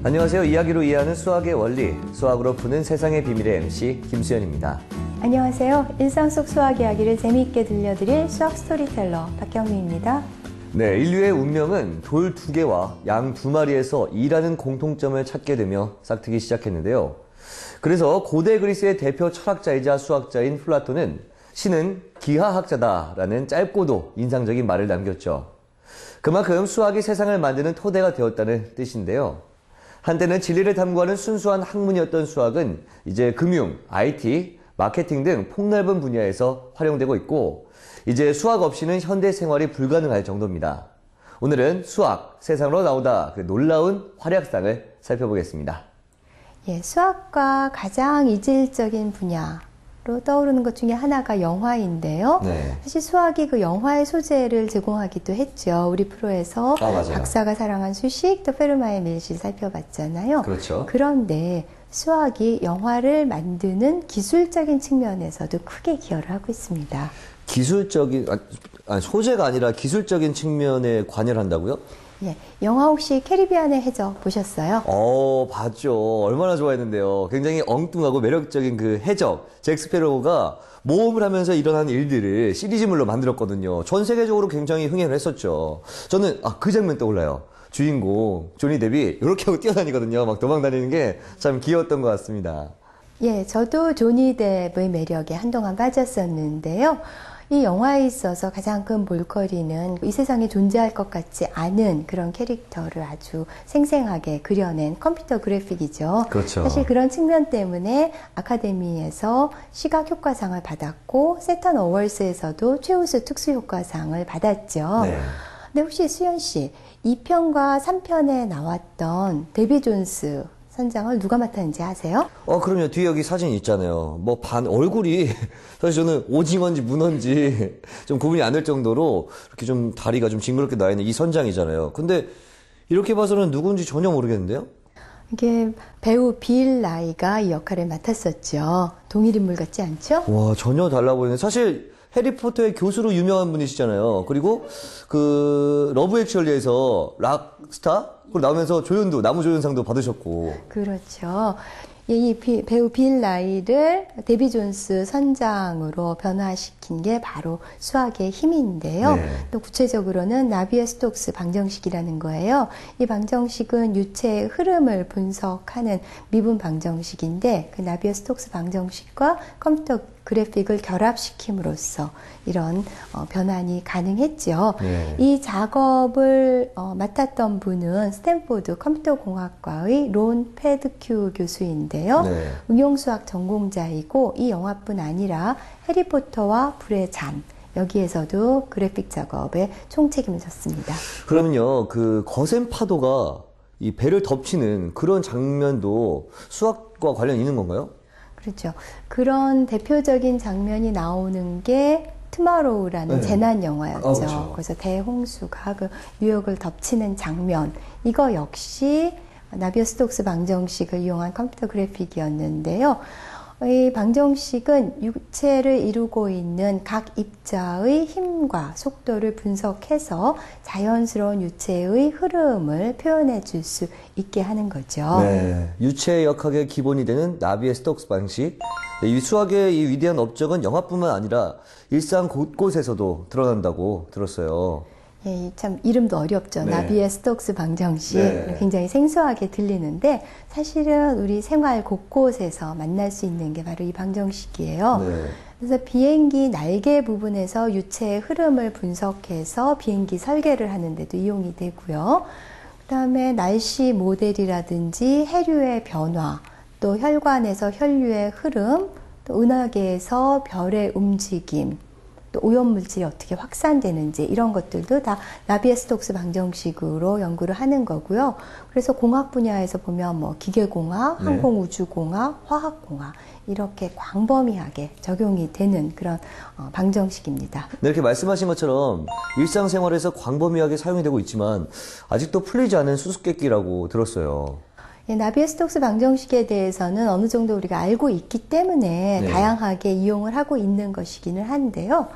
안녕하세요. 이야기로 이해하는 수학의 원리, 수학으로 푸는 세상의 비밀의 MC 김수현입니다. 안녕하세요. 일상 속 수학 이야기를 재미있게 들려드릴 수학 스토리텔러 박경미입니다. 네, 인류의 운명은 돌 2개와 양 2마리에서 일하는 공통점을 찾게 되며 싹트기 시작했는데요. 그래서 고대 그리스의 대표 철학자이자 수학자인 플라톤은 신은 기하학자다라는 짧고도 인상적인 말을 남겼죠. 그만큼 수학이 세상을 만드는 토대가 되었다는 뜻인데요. 한때는 진리를 탐구하는 순수한 학문이었던 수학은 이제 금융, IT, 마케팅 등 폭넓은 분야에서 활용되고 있고 이제 수학 없이는 현대 생활이 불가능할 정도입니다. 오늘은 수학, 세상으로 나오다 그 놀라운 활약상을 살펴보겠습니다. 수학과 가장 이질적인 분야로 떠오르는 것 중에 하나가 영화인데요. 네. 사실 수학이 그 영화의 소재를 제공하기도 했죠. 우리 프로에서 맞아요. 박사가 사랑한 수식, 또 페르마의 밀실 살펴봤잖아요. 그렇죠. 그런데 수학이 영화를 만드는 기술적인 측면에서도 크게 기여를 하고 있습니다. 기술적인, 소재가 아니라 기술적인 측면에 관여를 한다고요? 영화 혹시 캐리비안의 해적 보셨어요? 봤죠. 얼마나 좋아했는데요. 굉장히 엉뚱하고 매력적인 그 해적, 잭 스페로우가 모험을 하면서 일어나는 일들을 시리즈물로 만들었거든요. 전 세계적으로 굉장히 흥행을 했었죠. 저는 그 장면 떠올라요. 주인공 조니 뎁이 이렇게 하고 뛰어다니거든요. 막 도망다니는 게 참 귀여웠던 것 같습니다. 저도 조니 뎁의 매력에 한동안 빠졌었는데요. 이 영화에 있어서 가장 큰 볼거리는 이 세상에 존재할 것 같지 않은 그런 캐릭터를 아주 생생하게 그려낸 컴퓨터 그래픽이죠. 그렇죠. 사실 그런 측면 때문에 아카데미에서 시각효과상을 받았고 세턴 어워즈에서도 최우수 특수효과상을 받았죠. 네. 근데 혹시 수현 씨, 2편과 3편에 나왔던 데비 존스 선장을 누가 맡았는지 아세요? 그럼요. 뒤에 여기 사진 있잖아요. 얼굴이, 사실 저는 오징어인지 문어인지 좀 구분이 안 될 정도로 이렇게 좀 다리가 좀 징그럽게 나 있는 이 선장이잖아요. 근데 이렇게 봐서는 누군지 전혀 모르겠는데요? 이게 배우 빌 나이가 이 역할을 맡았었죠. 동일인물 같지 않죠? 와, 전혀 달라 보이네. 사실 해리포터의 교수로 유명한 분이시잖아요. 그리고 그 러브 액츄얼리에서 락스타 그리고 나오면서 조연도 나무조연상도 받으셨고. 그렇죠. 이 배우 빌 나이를 데비 존스 선장으로 변화시킨 게 바로 수학의 힘인데요. 네. 또 구체적으로는 나비에르-스톡스 방정식이라는 거예요. 이 방정식은 유체의 흐름을 분석하는 미분 방정식인데 그 나비에르-스톡스 방정식과 컴퓨터 그래픽을 결합시킴으로써 이런 변환이 가능했죠. 네. 이 작업을 맡았던 분은 스탠포드 컴퓨터공학과의 론 패드큐 교수인데요. 네. 응용수학 전공자이고 이 영화뿐 아니라 해리포터와 불의 잔 여기에서도 그래픽 작업에 총책임을 졌습니다. 그러면요, 그 거센 파도가 이 배를 덮치는 그런 장면도 수학과 관련이 있는 건가요? 그렇죠. 그런 대표적인 장면이 나오는 게 투마로우라는 재난 영화였죠. 그렇죠. 그래서 대홍수가 그 뉴욕을 덮치는 장면. 이거 역시 나비에르-스톡스 방정식을 이용한 컴퓨터 그래픽이었는데요. 이 방정식은 유체를 이루고 있는 각 입자의 힘과 속도를 분석해서 자연스러운 유체의 흐름을 표현해 줄 수 있게 하는 거죠. 네. 유체 역학의 기본이 되는 나비에르-스톡스 방식. 이 수학의 이 위대한 업적은 영화뿐만 아니라 일상 곳곳에서도 드러난다고 들었어요. 참 이름도 어렵죠. 네. 나비에르-스톡스 방정식. 네. 굉장히 생소하게 들리는데 사실은 우리 생활 곳곳에서 만날 수 있는 게 바로 이 방정식이에요. 네. 그래서 비행기 날개 부분에서 유체의 흐름을 분석해서 비행기 설계를 하는데도 이용이 되고요. 그다음에 날씨 모델이라든지 해류의 변화, 또 혈관에서 혈류의 흐름, 또 은하계에서 별의 움직임, 또 오염물질이 어떻게 확산되는지 이런 것들도 다 나비에르-스톡스 방정식으로 연구를 하는 거고요. 그래서 공학 분야에서 보면 기계공학, 네. 항공우주공학, 화학공학 이렇게 광범위하게 적용이 되는 그런 방정식입니다. 네, 이렇게 말씀하신 것처럼 일상생활에서 광범위하게 사용이 되고 있지만 아직도 풀리지 않은 수수께끼라고 들었어요. 나비에르-스톡스 방정식에 대해서는 어느 정도 우리가 알고 있기 때문에 네. 다양하게 이용을 하고 있는 것이기는 한데요.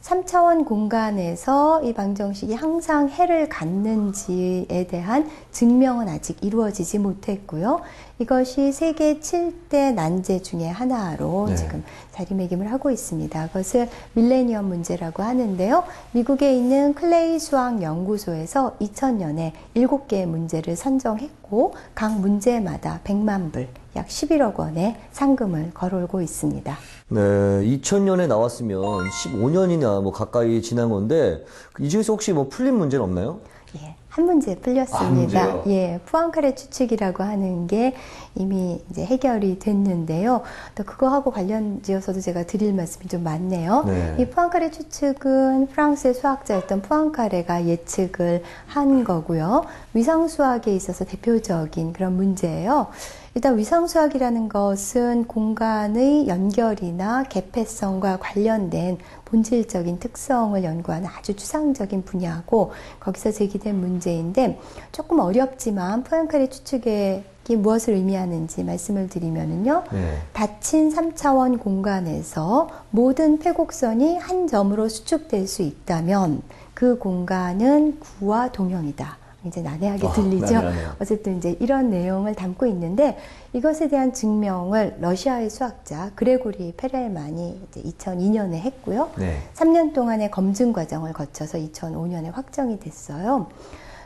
3차원 공간에서 이 방정식이 항상 해를 갖는지에 대한 증명은 아직 이루어지지 못했고요. 이것이 세계 7대 난제 중에 하나로 네. 지금 자리매김을 하고 있습니다. 그것을 밀레니엄 문제라고 하는데요. 미국에 있는 클레이 수학 연구소에서 2000년에 7개의 문제를 선정했고 각 문제마다 100만 불, 약 11억 원의 상금을 걸어올고 있습니다. 네, 2000년에 나왔으면 15년이나 뭐 가까이 지난 건데 이 중에서 혹시 뭐 풀린 문제는 없나요? 예, 한 문제 풀렸습니다. 한 문제요? 예, 푸앙카레 추측이라고 하는 게 이미 이제 해결이 됐는데요. 또 그거하고 관련지어서도 제가 드릴 말씀이 좀 많네요. 네. 이 푸앙카레 추측은 프랑스의 수학자였던 푸앙카레가 예측을 한 거고요. 위상 수학에 있어서 대표적인 그런 문제예요. 일단 위상수학이라는 것은 공간의 연결이나 개폐성과 관련된 본질적인 특성을 연구하는 아주 추상적인 분야고 거기서 제기된 문제인데 조금 어렵지만 푸앙카레 추측이 무엇을 의미하는지 말씀을 드리면은요. 네. 닫힌 3차원 공간에서 모든 폐곡선이 한 점으로 수축될 수 있다면 그 공간은 구와 동형이다. 이제 난해하게 들리죠. 난해하네요. 어쨌든 이제 이런 내용을 담고 있는데 이것에 대한 증명을 러시아의 수학자 그레고리 페렐만이 이제 2002년에 했고요. 네. 3년 동안의 검증 과정을 거쳐서 2005년에 확정이 됐어요.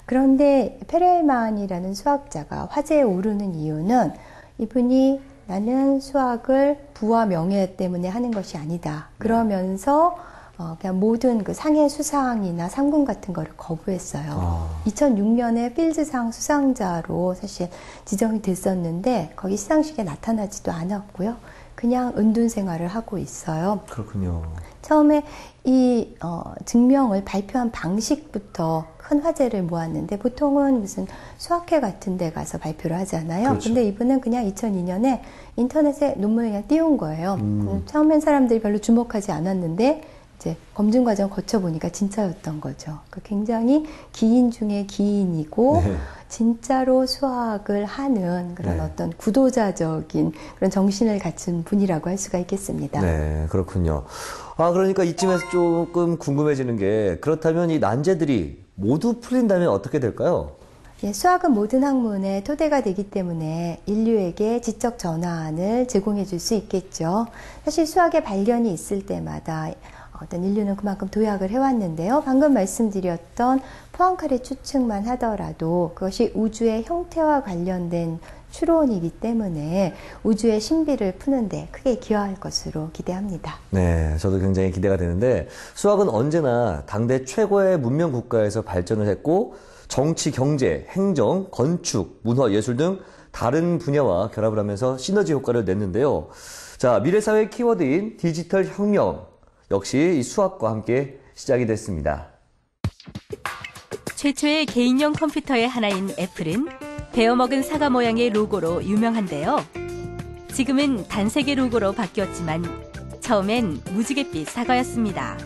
그런데 페렐만이라는 수학자가 화제에 오르는 이유는 이분이 나는 수학을 부와 명예 때문에 하는 것이 아니다. 그러면서 그냥 모든 그 상해 수상이나 상금 같은 거를 거부했어요. 2006년에 필즈상 수상자로 사실 지정이 됐었는데 거기 시상식에 나타나지도 않았고요. 그냥 은둔 생활을 하고 있어요. 그렇군요. 처음에 이 증명을 발표한 방식부터 큰 화제를 모았는데 보통은 무슨 수학회 같은 데 가서 발표를 하잖아요. 그렇죠. 근데 이분은 그냥 2002년에 인터넷에 논문을 그냥 띄운 거예요. 처음엔 사람들이 별로 주목하지 않았는데 이제 검증 과정 거쳐보니까 진짜였던 거죠. 굉장히 기인 중에 기인이고 네. 진짜로 수학을 하는 그런 네. 어떤 구도자적인 그런 정신을 갖춘 분이라고 할 수가 있겠습니다. 네, 그렇군요. 그러니까 이쯤에서 조금 궁금해지는 게 그렇다면 이 난제들이 모두 풀린다면 어떻게 될까요? 예, 수학은 모든 학문의 토대가 되기 때문에 인류에게 지적 전환을 제공해 줄 수 있겠죠. 사실 수학의 발견이 있을 때마다 어떤 인류는 그만큼 도약을 해왔는데요. 방금 말씀드렸던 푸앙카레 추측만 하더라도 그것이 우주의 형태와 관련된 추론이기 때문에 우주의 신비를 푸는데 크게 기여할 것으로 기대합니다. 네, 저도 굉장히 기대가 되는데 수학은 언제나 당대 최고의 문명 국가에서 발전을 했고 정치, 경제, 행정, 건축, 문화, 예술 등 다른 분야와 결합을 하면서 시너지 효과를 냈는데요. 자, 미래사회의 키워드인 디지털 혁명 역시 이 수학과 함께 시작이 됐습니다. 최초의 개인용 컴퓨터의 하나인 애플은 베어먹은 사과 모양의 로고로 유명한데요. 지금은 단색의 로고로 바뀌었지만 처음엔 무지갯빛 사과였습니다.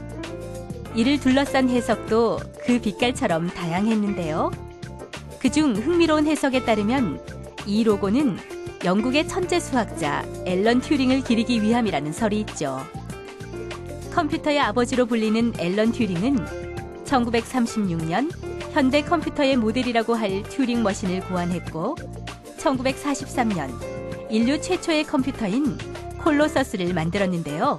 이를 둘러싼 해석도 그 빛깔처럼 다양했는데요. 그중 흥미로운 해석에 따르면 이 로고는 영국의 천재 수학자 앨런 튜링을 기리기 위함이라는 설이 있죠. 컴퓨터의 아버지로 불리는 앨런 튜링은 1936년 현대 컴퓨터의 모델이라고 할 튜링 머신을 고안했고 1943년 인류 최초의 컴퓨터인 콜로서스를 만들었는데요.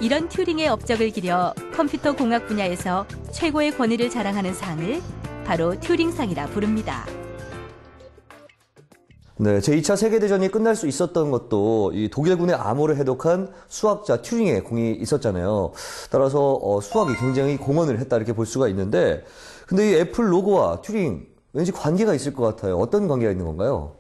이런 튜링의 업적을 기려 컴퓨터 공학 분야에서 최고의 권위를 자랑하는 상을 바로 튜링상이라 부릅니다. 네, 제2차 세계대전이 끝날 수 있었던 것도 이 독일군의 암호를 해독한 수학자 튜링의 공이 있었잖아요. 따라서 수학이 굉장히 공헌을 했다 이렇게 볼 수가 있는데 근데 이 애플 로고와 튜링 왠지 관계가 있을 것 같아요. 어떤 관계가 있는 건가요?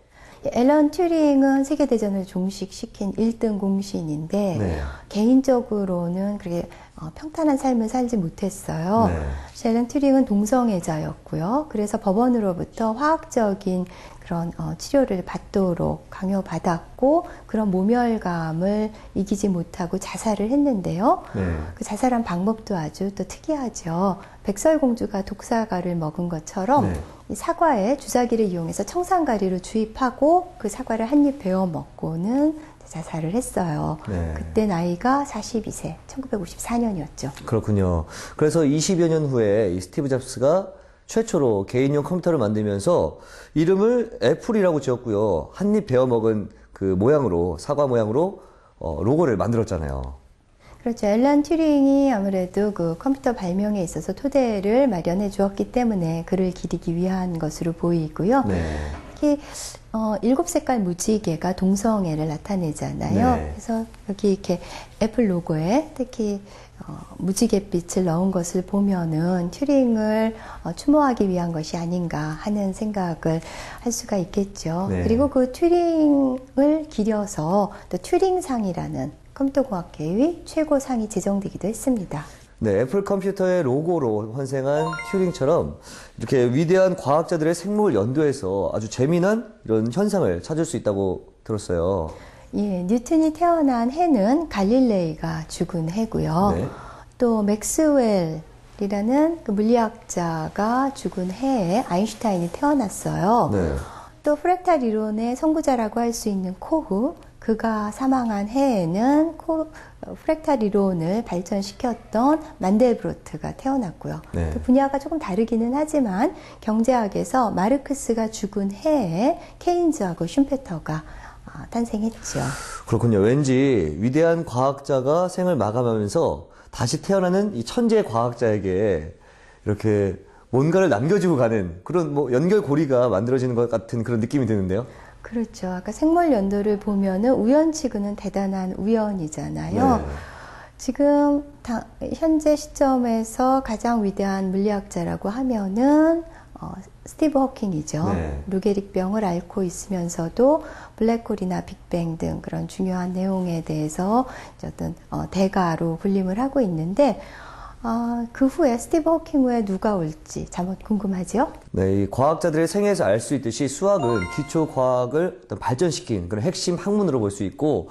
앨런 튜링은 세계대전을 종식시킨 1등 공신인데 네. 개인적으로는 그렇게 평탄한 삶을 살지 못했어요. 네. 앨런 튜링은 동성애자였고요. 그래서 법원으로부터 화학적인 그런 치료를 받도록 강요받았고 그런 모멸감을 이기지 못하고 자살을 했는데요. 네. 그 자살한 방법도 아주 또 특이하죠. 백설공주가 독사과를 먹은 것처럼 네. 이 사과에 주사기를 이용해서 청산가리를 주입하고 그 사과를 한 입 베어 먹고는 자살을 했어요. 네. 그때 나이가 42세, 1954년이었죠. 그렇군요. 그래서 20여 년 후에 이 스티브 잡스가 최초로 개인용 컴퓨터를 만들면서 이름을 애플이라고 지었고요. 한입 베어먹은 그 모양으로, 사과 모양으로 로고를 만들었잖아요. 그렇죠. 앨런 튜링이 아무래도 그 컴퓨터 발명에 있어서 토대를 마련해 주었기 때문에 그를 기리기 위한 것으로 보이고요. 네. 특히 7색깔 무지개가 동성애를 나타내잖아요. 네. 그래서 여기 이렇게 애플 로고에 특히 무지갯빛을 넣은 것을 보면은 튜링을 추모하기 위한 것이 아닌가 하는 생각을 할 수가 있겠죠. 네. 그리고 그 튜링을 기려서 또 튜링상이라는 컴퓨터공학계의 최고상이 제정되기도 했습니다. 네, 애플 컴퓨터의 로고로 환생한 튜링처럼 이렇게 위대한 과학자들의 생목을 연도해서 아주 재미난 이런 현상을 찾을 수 있다고 들었어요. 예, 뉴턴이 태어난 해는 갈릴레이가 죽은 해고요. 네. 또 맥스웰이라는 그 물리학자가 죽은 해에 아인슈타인이 태어났어요. 네. 또 프랙탈 이론의 선구자라고 할 수 있는 코흐, 그가 사망한 해에는 프랙탈 이론을 발전시켰던 만델브로트가 태어났고요. 네. 또 분야가 조금 다르기는 하지만 경제학에서 마르크스가 죽은 해에 케인즈하고 슌페터가 탄생했죠. 그렇군요. 왠지 위대한 과학자가 생을 마감하면서 다시 태어나는 이 천재 과학자에게 이렇게 뭔가를 남겨주고 가는 그런 뭐 연결고리가 만들어지는 것 같은 그런 느낌이 드는데요. 그렇죠. 아까 생물 연도를 보면은 우연치고는 대단한 우연이잖아요. 네. 지금 현재 시점에서 가장 위대한 물리학자라고 하면은 스티브 호킹이죠. 네. 루게릭병을 앓고 있으면서도 블랙홀이나 빅뱅 등 그런 중요한 내용에 대해서 어떤 대가로 군림을 하고 있는데 그 후에 스티브 호킹 후에 누가 올지 참 궁금하죠? 네, 이 과학자들의 생애에서 알 수 있듯이 수학은 기초 과학을 어떤 발전시킨 그런 핵심 학문으로 볼 수 있고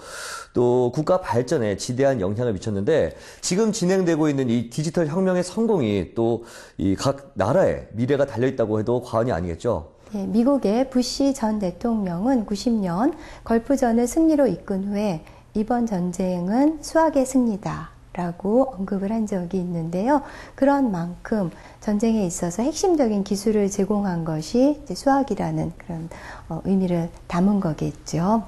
또 국가 발전에 지대한 영향을 미쳤는데 지금 진행되고 있는 이 디지털 혁명의 성공이 또 이 각 나라의 미래가 달려있다고 해도 과언이 아니겠죠? 예, 미국의 부시 전 대통령은 90년 걸프전을 승리로 이끈 후에 이번 전쟁은 수학의 승리다 라고 언급을 한 적이 있는데요. 그런 만큼 전쟁에 있어서 핵심적인 기술을 제공한 것이 이제 수학이라는 그런 의미를 담은 거겠죠.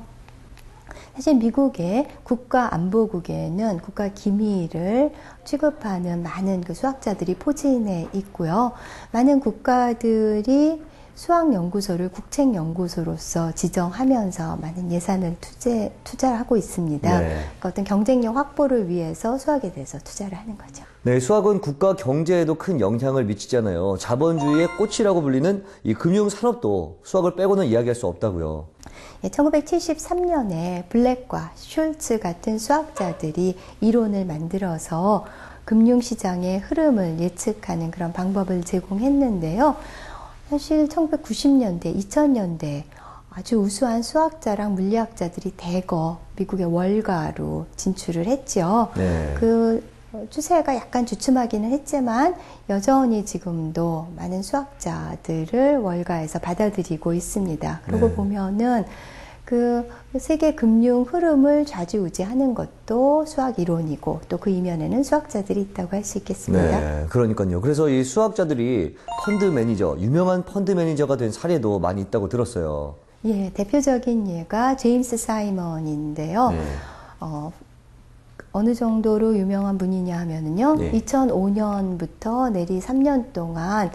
사실 미국의 국가안보국에는 국가 기밀을 취급하는 많은 그 수학자들이 포진해 있고요. 많은 국가들이 수학연구소를 국책연구소로서 지정하면서 많은 예산을 투자하고 있습니다. 네. 그러니까 어떤 경쟁력 확보를 위해서 수학에 대해서 투자를 하는 거죠. 네, 수학은 국가 경제에도 큰 영향을 미치잖아요. 자본주의의 꽃이라고 불리는 이 금융산업도 수학을 빼고는 이야기할 수 없다고요. 1973년에 블랙과 슐츠 같은 수학자들이 이론을 만들어서 금융시장의 흐름을 예측하는 그런 방법을 제공했는데요. 사실 1990년대, 2000년대 아주 우수한 수학자랑 물리학자들이 대거 미국의 월가로 진출을 했죠. 네. 그 추세가 약간 주춤하기는 했지만 여전히 지금도 많은 수학자들을 월가에서 받아들이고 있습니다. 그러고 네. 보면은 그 세계 금융 흐름을 좌지우지하는 것도 수학 이론이고 또 그 이면에는 수학자들이 있다고 할 수 있겠습니다. 네, 그러니까요. 그래서 이 수학자들이 펀드 매니저, 유명한 펀드 매니저가 된 사례도 많이 있다고 들었어요. 예, 대표적인 예가 제임스 사이먼인데요. 네. 어느 정도로 유명한 분이냐 하면은요, 네. 2005년부터 내리 3년 동안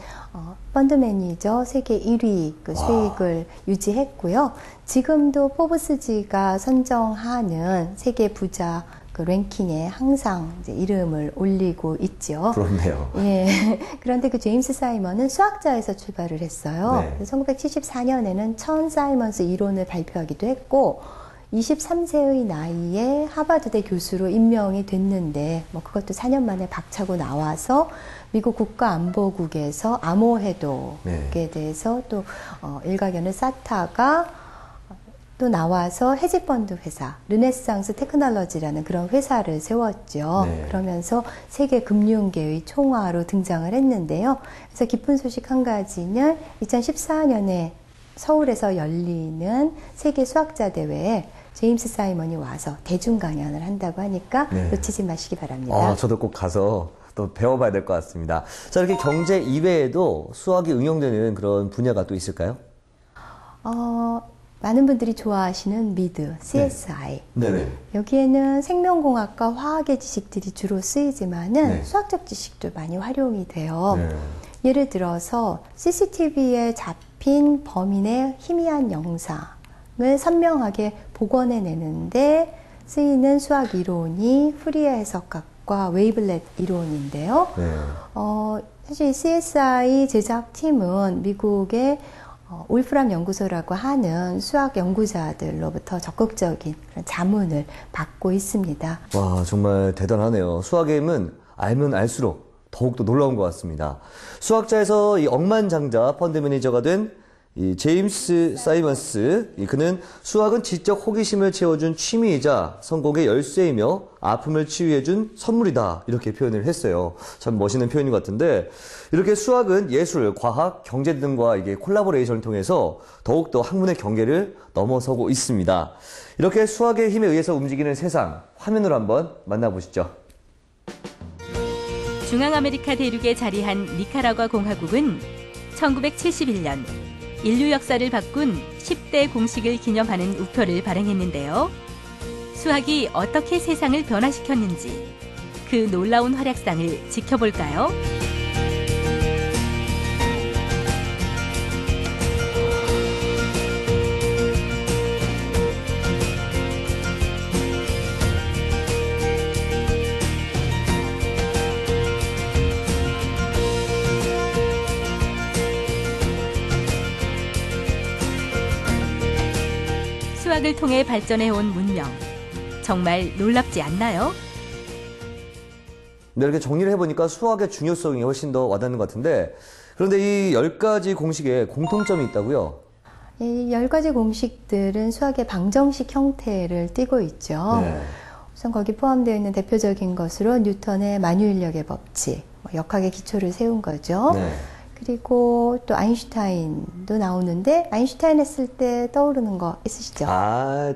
펀드 매니저 세계 1위 그 수익을 유지했고요. 지금도 포브스지가 선정하는 세계 부자 그 랭킹에 항상 이제 이름을 올리고 있죠. 부럽네요. 예. 그런데 그 제임스 사이먼은 수학자에서 출발을 했어요. 네. 1974년에는 천 사이먼스 이론을 발표하기도 했고, 23세의 나이에 하버드대 교수로 임명이 됐는데, 뭐 그것도 4년 만에 박차고 나와서 미국 국가안보국에서 암호해독에 네. 대해서 또 일가견을 쌓다가 또 나와서 헤지펀드 회사, 르네상스 테크놀로지라는 그런 회사를 세웠죠. 네. 그러면서 세계 금융계의 총화로 등장을 했는데요. 그래서 기쁜 소식 한 가지는 2014년에 서울에서 열리는 세계 수학자 대회에 제임스 사이먼이 와서 대중 강연을 한다고 하니까 네. 놓치지 마시기 바랍니다. 저도 꼭 가서 또 배워봐야 될 것 같습니다. 자, 이렇게 경제 이외에도 수학이 응용되는 그런 분야가 또 있을까요? 많은 분들이 좋아하시는 미드, CSI. 네네. 여기에는 생명공학과 화학의 지식들이 주로 쓰이지만은 네. 수학적 지식도 많이 활용이 돼요. 네. 예를 들어서 CCTV에 잡힌 범인의 희미한 영상을 선명하게 복원해내는데 쓰이는 수학 이론이 후리에 해석학과 웨이블렛 이론인데요. 네. 사실 CSI 제작팀은 미국의 울프람 연구소라고 하는 수학 연구자들로부터 적극적인 그런 자문을 받고 있습니다. 와, 정말 대단하네요. 수학의 힘은 알면 알수록 더욱더 놀라운 것 같습니다. 수학자에서 이 억만장자 펀드 매니저가 된 이 제임스 사이먼스, 그는 수학은 지적 호기심을 채워준 취미이자 성공의 열쇠이며 아픔을 치유해준 선물이다, 이렇게 표현을 했어요. 참 멋있는 표현인 것 같은데, 이렇게 수학은 예술, 과학, 경제 등과 이게 콜라보레이션을 통해서 더욱더 학문의 경계를 넘어서고 있습니다. 이렇게 수학의 힘에 의해서 움직이는 세상, 화면으로 한번 만나보시죠. 중앙아메리카 대륙에 자리한 니카라과 공화국은 1971년 인류 역사를 바꾼 10대 공식을 기념하는 우표를 발행했는데요. 수학이 어떻게 세상을 변화시켰는지 그 놀라운 활약상을 지켜볼까요? 수학을 통해 발전해온 문명. 정말 놀랍지 않나요? 네, 이렇게 정리를 해보니까 수학의 중요성이 훨씬 더 와닿는 것 같은데, 그런데 이 10가지 공식에 공통점이 있다고요? 이 10가지 공식들은 수학의 방정식 형태를 띠고 있죠. 네. 우선 거기 포함되어 있는 대표적인 것으로 뉴턴의 만유인력의 법칙, 역학의 기초를 세운 거죠. 네. 그리고 또 아인슈타인도 나오는데 아인슈타인 했을 때 떠오르는 거 있으시죠?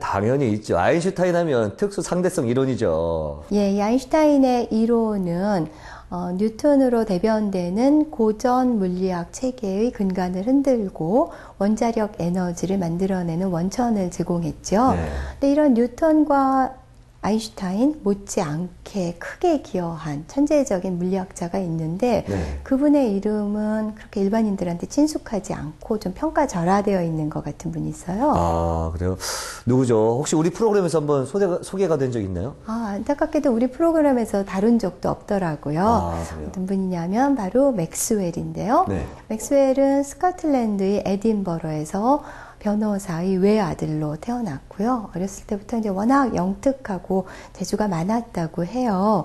당연히 있죠. 아인슈타인 하면 특수 상대성 이론이죠. 예, 이 아인슈타인의 이론은 뉴턴으로 대변되는 고전 물리학 체계의 근간을 흔들고 원자력 에너지를 만들어내는 원천을 제공했죠. 네. 근데 이런 뉴턴과 아인슈타인 못지않게 크게 기여한 천재적인 물리학자가 있는데 네. 그분의 이름은 그렇게 일반인들한테 친숙하지 않고 좀 평가절하되어 있는 것 같은 분이 있어요. 그래요? 누구죠? 혹시 우리 프로그램에서 한번 소개가 된 적 있나요? 안타깝게도 우리 프로그램에서 다룬 적도 없더라고요. 그래요? 어떤 분이냐면 바로 맥스웰인데요. 네. 맥스웰은 스코틀랜드의 에딘버러에서 변호사의 외아들로 태어났고요. 어렸을 때부터 이제 워낙 영특하고 재주가 많았다고 해요.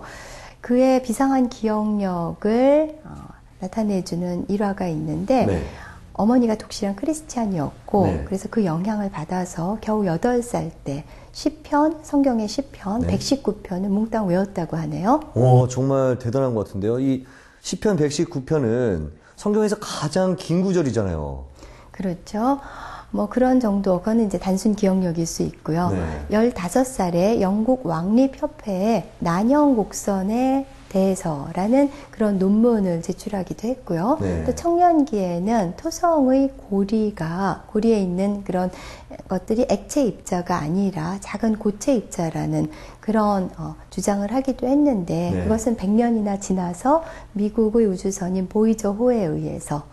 그의 비상한 기억력을 나타내주는 일화가 있는데 네. 어머니가 독실한 크리스찬이었고 네. 그래서 그 영향을 받아서 겨우 8살 때 시편, 성경의 시편 네. 119편을 몽땅 외웠다고 하네요. 정말 대단한 것 같은데요. 이 시편 119편은 성경에서 가장 긴 구절이잖아요. 그렇죠. 뭐 그런 정도, 그거는 이제 단순 기억력일 수 있고요. 네. 15살에 영국 왕립협회에 난영곡선에 대해서라는 그런 논문을 제출하기도 했고요. 네. 또 청년기에는 토성의 고리에 있는 그런 것들이 액체 입자가 아니라 작은 고체 입자라는 그런 주장을 하기도 했는데 네. 그것은 100년이나 지나서 미국의 우주선인 보이저호에 의해서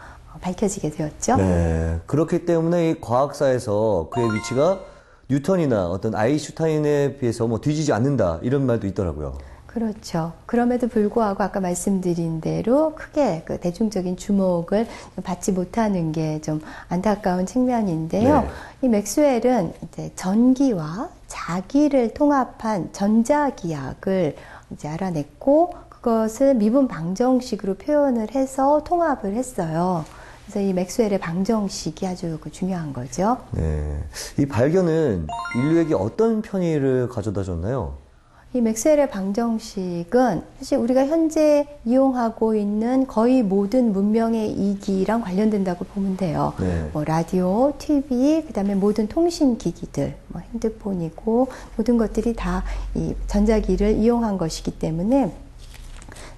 밝혀지게 되었죠. 네. 그렇기 때문에 이 과학사에서 그의 위치가 뉴턴이나 어떤 아인슈타인에 비해서 뒤지지 않는다, 이런 말도 있더라고요. 그렇죠. 그럼에도 불구하고 아까 말씀드린 대로 크게 그 대중적인 주목을 받지 못하는 게 좀 안타까운 측면인데요. 네. 이 맥스웰은 이제 전기와 자기를 통합한 전자기학을 이제 알아냈고 그것을 미분 방정식으로 표현을 해서 통합을 했어요. 그래서 이 맥스웰의 방정식이 아주 중요한 거죠. 네. 이 발견은 인류에게 어떤 편의를 가져다 줬나요? 이 맥스웰의 방정식은 사실 우리가 현재 이용하고 있는 거의 모든 문명의 이기랑 관련된다고 보면 돼요. 네. 뭐 라디오, TV, 그다음에 모든 통신기기들, 뭐 핸드폰이고 모든 것들이 다 이 전자기를 이용한 것이기 때문에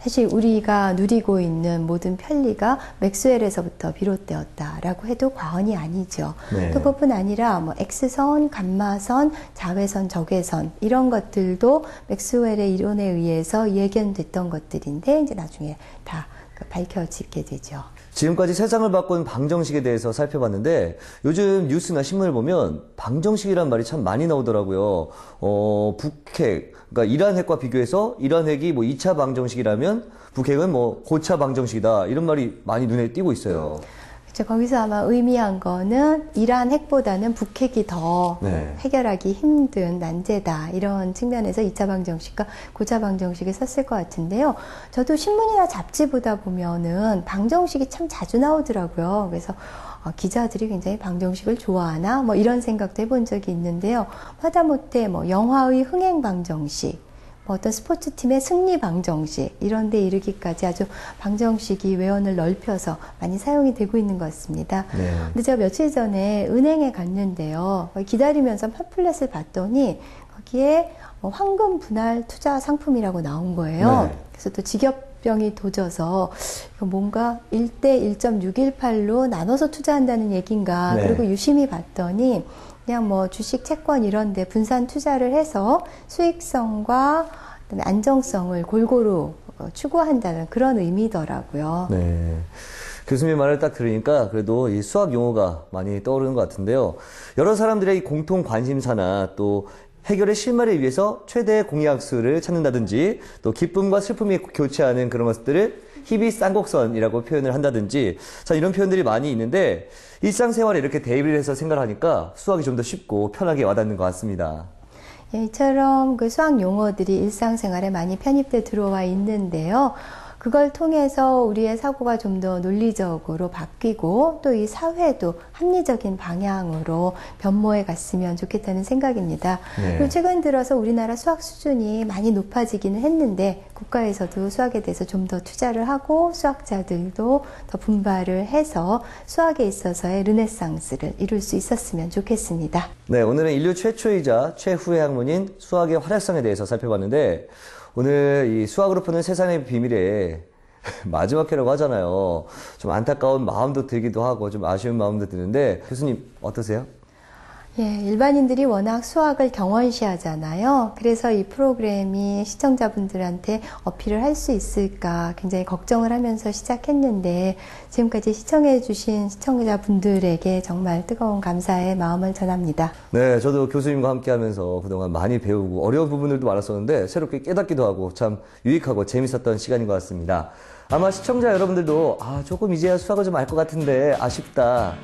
사실 우리가 누리고 있는 모든 편리가 맥스웰에서부터 비롯되었다라고 해도 과언이 아니죠. 네. 또 그것뿐 아니라 뭐 X선, 감마선, 자외선, 적외선 이런 것들도 맥스웰의 이론에 의해서 예견됐던 것들인데 이제 나중에 다 밝혀지게 되죠. 지금까지 세상을 바꾼 방정식에 대해서 살펴봤는데 요즘 뉴스나 신문을 보면 방정식이란 말이 참 많이 나오더라고요. 북핵, 그러니까 이란 핵과 비교해서 이란 핵이 뭐 2차 방정식이라면 북핵은 뭐 고차 방정식이다 이런 말이 많이 눈에 띄고 있어요. 그렇죠. 거기서 아마 의미한 거는 이란 핵보다는 북핵이 더 네. 해결하기 힘든 난제다 이런 측면에서 2차 방정식과 고차 방정식을 썼을 것 같은데요. 저도 신문이나 잡지 보다 보면은 방정식이 참 자주 나오더라고요. 그래서 기자들이 굉장히 방정식을 좋아하나 뭐 이런 생각도 해본 적이 있는데요. 하다못해 뭐 영화의 흥행 방정식, 뭐 어떤 스포츠팀의 승리 방정식 이런 데 이르기까지 아주 방정식이 외연을 넓혀서 많이 사용이 되고 있는 것 같습니다. 네. 근데 제가 며칠 전에 은행에 갔는데요. 기다리면서 팜플렛을 봤더니 거기에 황금 분할 투자 상품이라고 나온 거예요. 네. 그래서 또 직업병이 도져서 이거 뭔가 1대 1.618로 나눠서 투자한다는 얘기인가. 네. 그리고 유심히 봤더니 그냥 뭐 주식, 채권 이런 데 분산 투자를 해서 수익성과 그다음에 안정성을 골고루 추구한다는 그런 의미더라고요. 네. 교수님 말을 딱 들으니까 그래도 이 수학 용어가 많이 떠오르는 것 같은데요. 여러 사람들의 이 공통 관심사나 또 해결의 실마리를 위해서 최대의 공약수를 찾는다든지 또 기쁨과 슬픔이 교차하는 그런 것들을 희비 쌍곡선이라고 표현을 한다든지 자 이런 표현들이 많이 있는데 일상생활에 이렇게 대입을 해서 생각을 하니까 수학이 좀 더 쉽고 편하게 와닿는 것 같습니다. 예, 이처럼 그 수학 용어들이 일상생활에 많이 편입돼 들어와 있는데요. 그걸 통해서 우리의 사고가 좀 더 논리적으로 바뀌고 또 이 사회도 합리적인 방향으로 변모해 갔으면 좋겠다는 생각입니다. 네. 그리고 최근 들어서 우리나라 수학 수준이 많이 높아지기는 했는데 국가에서도 수학에 대해서 좀 더 투자를 하고 수학자들도 더 분발을 해서 수학에 있어서의 르네상스를 이룰 수 있었으면 좋겠습니다. 네, 오늘은 인류 최초이자 최후의 학문인 수학의 활약상에 대해서 살펴봤는데 오늘 이 수학으로 푸는 세상의 비밀에 마지막 회라고 하잖아요. 좀 안타까운 마음도 들기도 하고 좀 아쉬운 마음도 드는데 교수님 어떠세요? 예, 일반인들이 워낙 수학을 경원시하잖아요. 그래서 이 프로그램이 시청자분들한테 어필을 할 수 있을까 굉장히 걱정을 하면서 시작했는데 지금까지 시청해주신 시청자분들에게 정말 뜨거운 감사의 마음을 전합니다. 네, 저도 교수님과 함께 하면서 그동안 많이 배우고 어려운 부분들도 많았었는데 새롭게 깨닫기도 하고 참 유익하고 재밌었던 시간인 것 같습니다. 아마 시청자 여러분들도 조금 이제야 수학을 좀 알 것 같은데 아쉽다.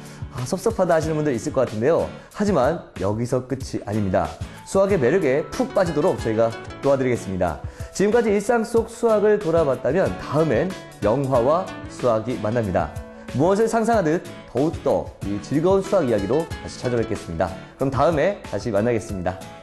섭섭하다 하시는 분들 있을 것 같은데요. 하지만 여기서 끝이 아닙니다. 수학의 매력에 푹 빠지도록 저희가 도와드리겠습니다. 지금까지 일상 속 수학을 돌아봤다면 다음엔 영화와 수학이 만납니다. 무엇을 상상하듯 더욱더 이 즐거운 수학 이야기로 다시 찾아뵙겠습니다. 그럼 다음에 다시 만나겠습니다.